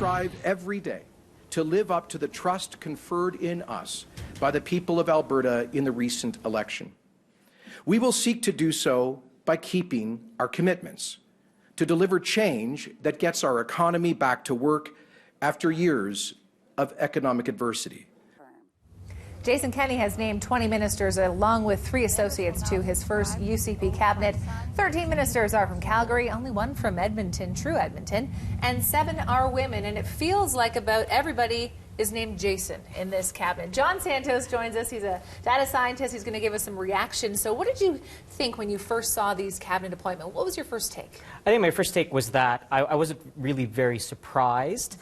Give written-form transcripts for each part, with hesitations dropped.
strive every day to live up to the trust conferred in us by the people of Alberta in the recent election. We will seek to do so by keeping our commitments, to deliver change that gets our economy back to work after years of economic adversity. Jason Kenney has named 20 ministers along with 3 associates to his first UCP cabinet. 13 ministers are from Calgary, only 1 from Edmonton, true Edmonton, and 7 are women. And it feels like about everybody is named Jason in this cabinet. John Santos joins us. He's a data scientist. He's going to give us some reactions. So what did you think when you first saw these cabinet appointments? What was your first take? I think my first take was that I wasn't really very surprised.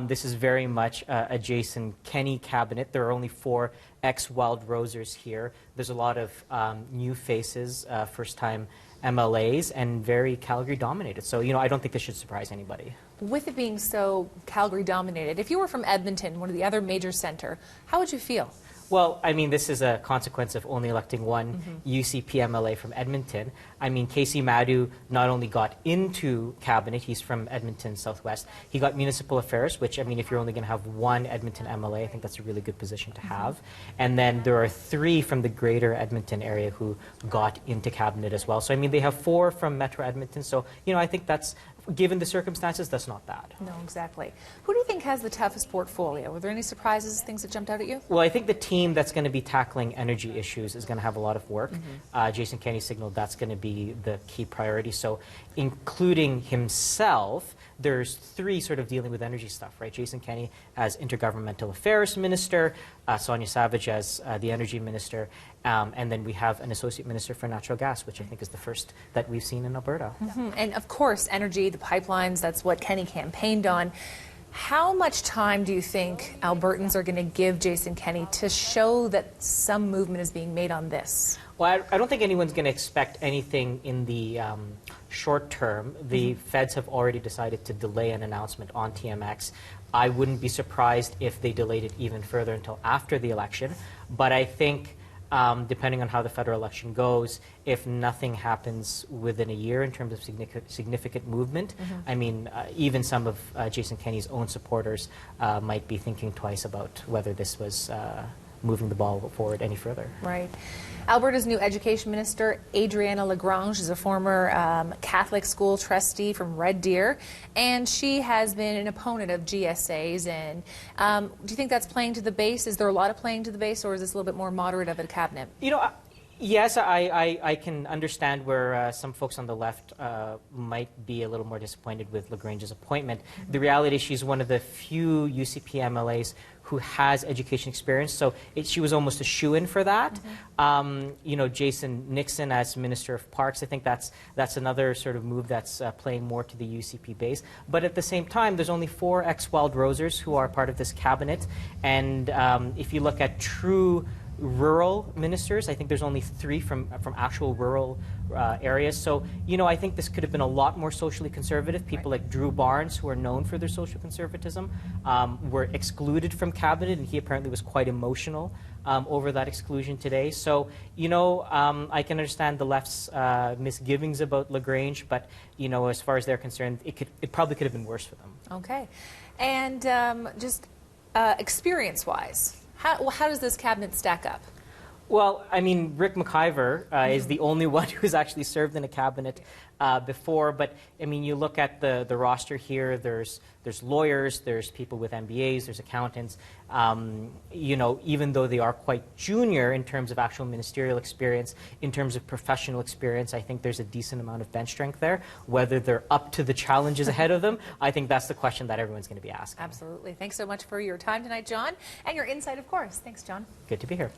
This is very much a Jason Kenney cabinet. There are only 4 ex-Wild Rosers here. There's a lot of new faces, first-time MLAs, and very Calgary-dominated. So, I don't think this should surprise anybody. With it being so Calgary-dominated, if you were from Edmonton, one of the other major centre, how would you feel? Well, I mean, this is a consequence of only electing one UCP MLA from Edmonton. I mean, Casey Madhu not only got into cabinet, he's from Edmonton Southwest, he got municipal affairs, which, I mean, if you're only going to have one Edmonton MLA, I think that's a really good position to have. And then there are 3 from the greater Edmonton area who got into cabinet as well. So, I mean, they have 4 from Metro Edmonton. So, I think that's, given the circumstances, that's not bad. No, exactly. Who do you think has the toughest portfolio? Were there any surprises, things that jumped out at you? Well, I think the team that's going to be tackling energy issues is going to have a lot of work. Jason Kenney signaled that's going to be the key priority. So, including himself, there's 3 sort of dealing with energy stuff, right? Jason Kenney as Intergovernmental Affairs Minister, Sonia Savage as the Energy Minister, and then we have an Associate Minister for Natural Gas, which I think is the first that we've seen in Alberta. And of course, energy, the pipelines, that's what Kenney campaigned on. How much time do you think Albertans are going to give Jason Kenney to show that some movement is being made on this? Well, I don't think anyone's going to expect anything in the short term. The feds have already decided to delay an announcement on TMX. I wouldn't be surprised if they delayed it even further until after the election. But I think, depending on how the federal election goes, if nothing happens within a year in terms of significant movement, I mean, even some of Jason Kenney's own supporters might be thinking twice about whether this was moving the ball forward any further. Right. Alberta's new education minister, Adriana Lagrange, is a former Catholic school trustee from Red Deer, and she has been an opponent of GSAs. And do you think that's playing to the base? Is there a lot of playing to the base, or is this a little bit more moderate of a cabinet? Yes, I can understand where some folks on the left might be a little more disappointed with Lagrange's appointment. The reality is she's one of the few UCP MLAs who has education experience, so she was almost a shoo-in for that. Jason Nixon as Minister of Parks, I think that's another sort of move that's playing more to the UCP base. But at the same time, there's only 4 ex-Wild Rosers who are part of this cabinet, and if you look at true rural ministers, I think there's only 3 from actual rural areas. So, I think this could have been a lot more socially conservative. People like Drew Barnes, who are known for their social conservatism, were excluded from cabinet, and he apparently was quite emotional over that exclusion today. So, I can understand the left's misgivings about Lagrange, but, as far as they're concerned, it probably could have been worse for them. Okay. And just experience-wise, how does this cabinet stack up? Well, I mean, Rick McIver is the only one who's actually served in a cabinet before. But, I mean, you look at the roster here, there's lawyers, there's people with MBAs, there's accountants. Even though they are quite junior in terms of actual ministerial experience, in terms of professional experience, I think there's a decent amount of bench strength there. Whether they're up to the challenges ahead of them, I think that's the question that everyone's going to be asking. Absolutely. Thanks so much for your time tonight, John, and your insight, of course. Thanks, John. Good to be here.